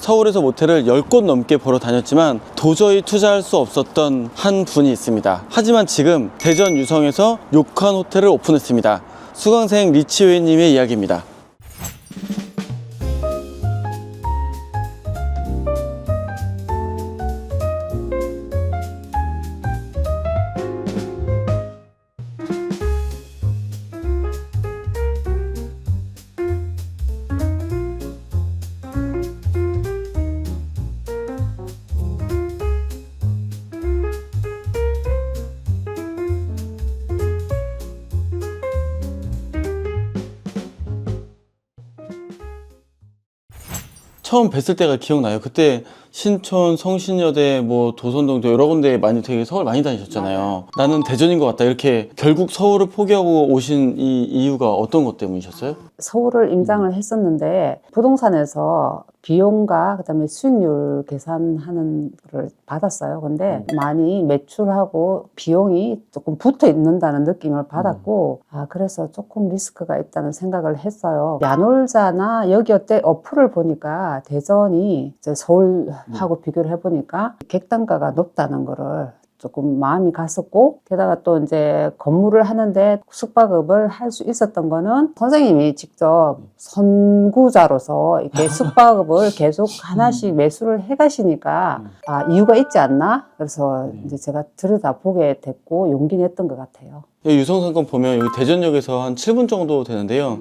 서울에서 모텔을 10곳 넘게 보러 다녔지만 도저히 투자할 수 없었던 한 분이 있습니다. 하지만 지금 대전 유성에서 료칸 호텔을 오픈했습니다. 수강생 리치웨이님의 이야기입니다. 처음 뵀을 때가 기억나요. 그때 신촌, 성신여대, 뭐 도선동도 여러 군데 많이 되게 서울 많이 다니셨잖아요. 나는 대전인 것 같다. 이렇게 결국 서울을 포기하고 오신 이 이유가 어떤 것 때문이셨어요? 서울을 임장을 했었는데 부동산에서 비용과 그다음에 수익률 계산하는 걸 받았어요. 근데 많이 매출하고 비용이 조금 붙어 있는다는 느낌을 받았고 그래서 조금 리스크가 있다는 생각을 했어요. 야놀자나 여기 어때 어플을 보니까 대전이 이제 서울하고 비교를 해보니까 객단가가 높다는 거를 조금 마음이 갔었고, 게다가 또 이제 건물을 하는데 숙박업을 할 수 있었던 거는 선생님이 직접 선구자로서 이렇게 숙박업을 계속 하나씩 매수를 해 가시니까 이유가 있지 않나? 그래서 이제 제가 들여다보게 됐고 용기 냈던 것 같아요. 유성상권 보면 여기 대전역에서 한 7분 정도 되는데요.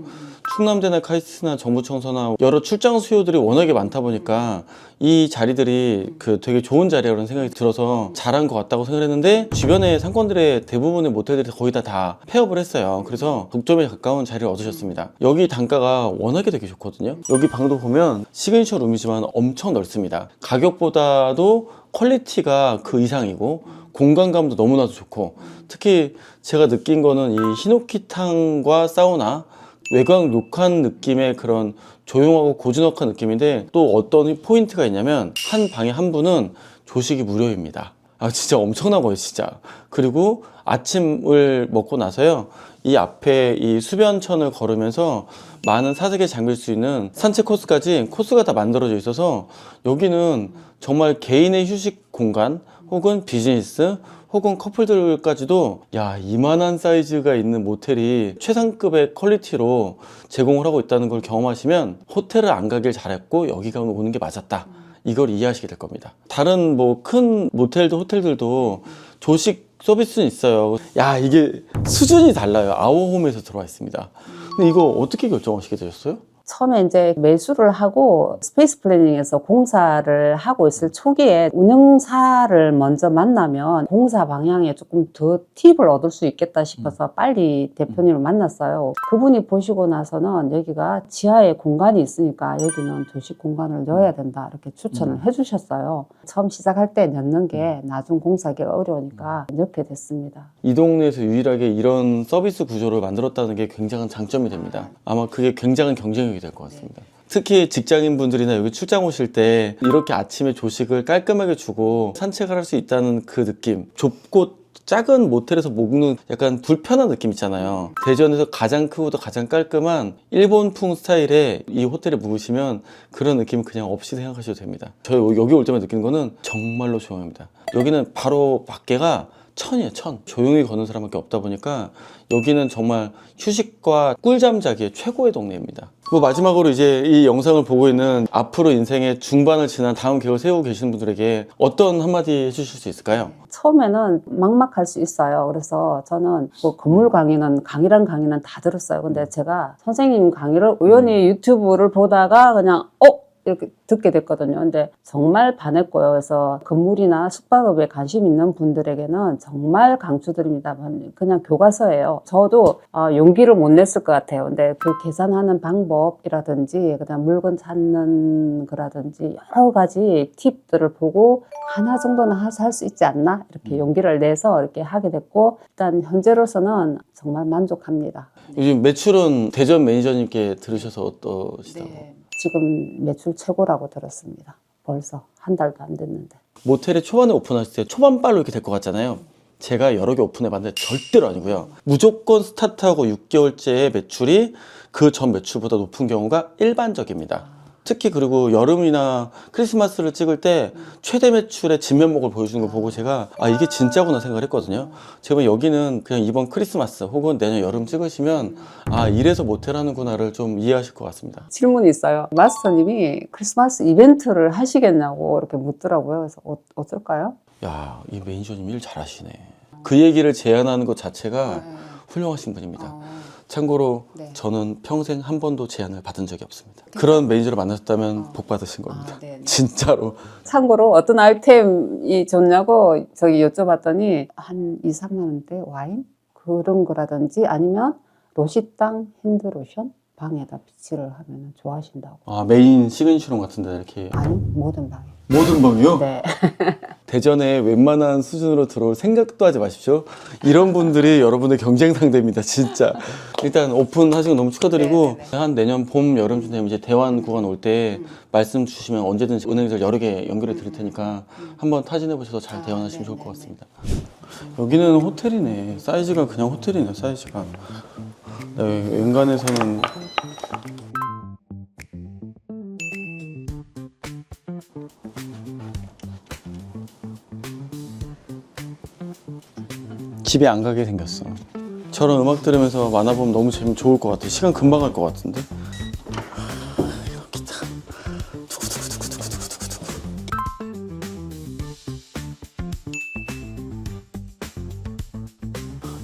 충남대나 카이스트나 정부청소나 여러 출장 수요들이 워낙에 많다 보니까 이 자리들이 되게 좋은 자리라는 생각이 들어서 잘한 것 같다고 생각했는데 주변의 상권들의 대부분의 모텔들이 거의 다 폐업을 했어요. 그래서 독점에 가까운 자리를 얻으셨습니다. 여기 단가가 워낙에 되게 좋거든요. 여기 방도 보면 시그니처 룸이지만 엄청 넓습니다. 가격보다도 퀄리티가 그 이상이고 공간감도 너무나도 좋고, 특히 제가 느낀 거는 이 히노키탕과 사우나, 외곽 료칸 느낌의 그런 조용하고 고즈넉한 느낌인데, 또 어떤 포인트가 있냐면 한 방에 한 분은 조식이 무료입니다. 진짜 엄청나고요, 진짜. 그리고 아침을 먹고 나서요, 이 앞에 이 수변천을 걸으면서 많은 사색에 잠길 수 있는 산책 코스까지 코스가 다 만들어져 있어서 여기는 정말 개인의 휴식 공간 혹은 비즈니스 혹은 커플들까지도 이만한 사이즈가 있는 모텔이 최상급의 퀄리티로 제공을 하고 있다는 걸 경험하시면 호텔을 안 가길 잘했고 여기가 오는 게 맞았다, 이걸 이해하시게 될 겁니다. 다른 뭐 큰 모텔도 호텔들도 조식 서비스는 있어요. 이게 수준이 달라요. 아워홈에서 들어와 있습니다. 근데 이거 어떻게 결정하시게 되셨어요? 처음에 이제 매수를 하고 스페이스 플래닝에서 공사를 하고 있을 초기에 운영사를 먼저 만나면 공사 방향에 조금 더 팁을 얻을 수 있겠다 싶어서 빨리 대표님을 만났어요. 그분이 보시고 나서는 여기가 지하에 공간이 있으니까 여기는 조식 공간을 넣어야 된다 이렇게 추천을 해주셨어요. 처음 시작할 때 넣는 게 나중 공사하기가 어려우니까 넣게 됐습니다. 이 동네에서 유일하게 이런 서비스 구조를 만들었다는 게 굉장한 장점이 됩니다. 아마 그게 굉장한 경쟁력이 될 것 같습니다. 특히 직장인 분들이나 여기 출장 오실 때 이렇게 아침에 조식을 깔끔하게 주고 산책을 할 수 있다는 그 느낌, 좁고 작은 모텔에서 먹는 약간 불편한 느낌 있잖아요. 대전에서 가장 크고도 가장 깔끔한 일본풍 스타일의 이 호텔에 묵으시면 그런 느낌 그냥 없이 생각하셔도 됩니다. 저희 여기 올 때만 느끼는 거는 정말로 조용합니다. 여기는 바로 밖에가 천이에요, 천. 조용히 걷는 사람밖에 없다 보니까 여기는 정말 휴식과 꿀잠 자기의 최고의 동네입니다. 마지막으로 이제 이 영상을 보고 있는 앞으로 인생의 중반을 지난 다음 계획을 세우고 계시는 분들에게 어떤 한마디 해주실 수 있을까요? 처음에는 막막할 수 있어요. 그래서 저는 뭐 건물 강의는 강의란 다 들었어요. 근데 제가 선생님 강의를 우연히 유튜브를 보다가 그냥 이렇게 듣게 됐거든요. 근데 정말 반했고요. 그래서 건물이나 숙박업에 관심 있는 분들에게는 정말 강추드립니다. 그냥 교과서예요. 저도 용기를 못 냈을 것 같아요. 근데 그 계산하는 방법이라든지 그다음 물건 찾는 거라든지 여러 가지 팁들을 보고 하나 정도는 할 수 있지 않나? 이렇게 용기를 내서 이렇게 하게 됐고, 일단 현재로서는 정말 만족합니다. 요즘 매출은 대전 매니저님께 들으셔서 어떠시다고? 네. 지금 매출 최고라고 들었습니다. 벌써 한 달도 안 됐는데. 모텔에 초반에 오픈하실 때 초반발로 이렇게 될 것 같잖아요. 제가 여러 개 오픈해봤는데 절대로 아니고요. 무조건 스타트하고 6개월째의 매출이 그 전 매출보다 높은 경우가 일반적입니다. 특히 그리고 여름이나 크리스마스를 찍을 때 최대 매출의 진면목을 보여주는 걸 보고 제가 아 이게 진짜구나 생각을 했거든요. 제가 여기는 그냥 이번 크리스마스 혹은 내년 여름 찍으시면 아 이래서 모텔하는구나를 좀 이해하실 것 같습니다. 질문이 있어요. 마스터님이 크리스마스 이벤트를 하시겠냐고 이렇게 묻더라고요. 그래서 어떨까요? 야, 이 매니저님 일 잘하시네. 그 얘기를 제안하는 것 자체가 훌륭하신 분입니다. 참고로 네. 저는 평생 한 번도 제안을 받은 적이 없습니다. 그런 매니저를 만나셨다면 복 받으신 겁니다. 네, 네. 진짜로. 참고로 어떤 아이템이 좋냐고 저기 여쭤봤더니 한 2, 3만 원대 와인? 그런 거라든지 아니면 로시땅 핸드로션? 방에다 비치를 하면 좋아하신다고. 아, 메인 시그니처룸 같은 데 이렇게. 아니, 모든 방에. 모든 방이요? 네. 대전에 웬만한 수준으로 들어올 생각도 하지 마십시오. 이런 분들이 여러분의 경쟁 상대입니다, 진짜. 일단 오픈하신 거 너무 축하드리고 한 내년 봄, 여름쯤 되면 이제 대환 구간 올 때 말씀 주시면 언제든지 은행들 여러 개 연결해 드릴 테니까 한번 타진해 보셔서 잘 대환하시면 좋을 것 같습니다. 여기는 호텔이네. 사이즈가 그냥 호텔이네, 사이즈가. 네, 연간에서는 집에 안 가게 생겼어. 저런 음악 들으면서 만화 보면 너무 좋을 것 같아. 시간 금방 갈 것 같은데. 기타. 두구두구두구두구두구두구.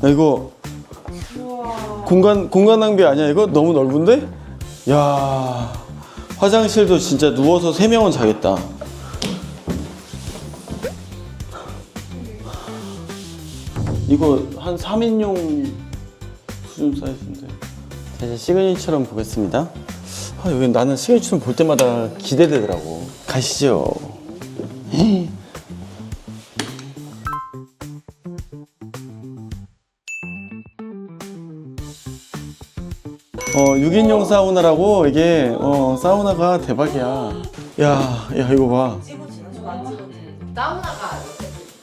야, 이거 공간 낭비 아니야? 이거 너무 넓은데? 야, 화장실도 진짜 누워서 3명은 자겠다. 이거 한 3인용 수준 사이즈인데. 자, 이제 시그니처럼 보겠습니다. 아, 여기 나는 시그니처럼 볼 때마다 기대되더라고. 가시죠. 에이. 6인용 사우나라고 이게 사우나가 대박이야. 야 이거 봐.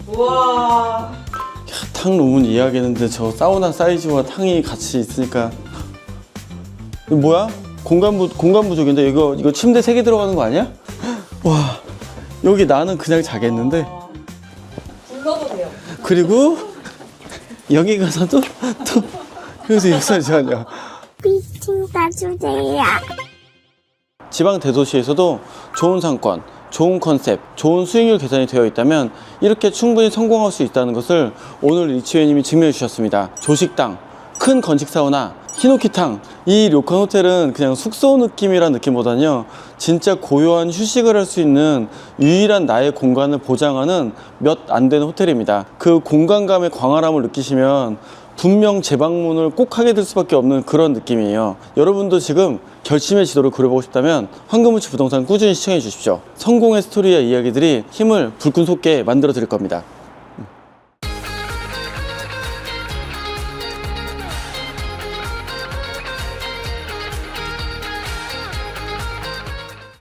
우와. 탕 룸은 이해하겠는데 저 사우나 사이즈와 탕이 같이 있으니까 이거 뭐야? 공간 부족인데 이거 침대 3개 들어가는 거 아니야? 와 여기 나는 그냥 자겠는데. 불러도 돼요. 그리고 여기 가서도 또 여기서 역사하지 않냐. 미팅 봐주세요. 지방 대도시에서도 좋은 상권, 좋은 컨셉, 좋은 수익률 계산이 되어 있다면 이렇게 충분히 성공할 수 있다는 것을 오늘 리치웨님이 증명해 주셨습니다. 조식당, 큰 건식 사우나, 히노키탕. 이 료칸 호텔은 그냥 숙소 느낌이란 느낌보다는요 진짜 고요한 휴식을 할 수 있는 유일한 나의 공간을 보장하는 몇 안 되는 호텔입니다. 그 공간감의 광활함을 느끼시면 분명 재방문을 꼭 하게 될 수밖에 없는 그런 느낌이에요. 여러분도 지금 결심의 지도를 그려보고 싶다면 황금우치 부동산 꾸준히 시청해 주십시오. 성공의 스토리와 이야기들이 힘을 불끈 솟게 만들어 드릴 겁니다.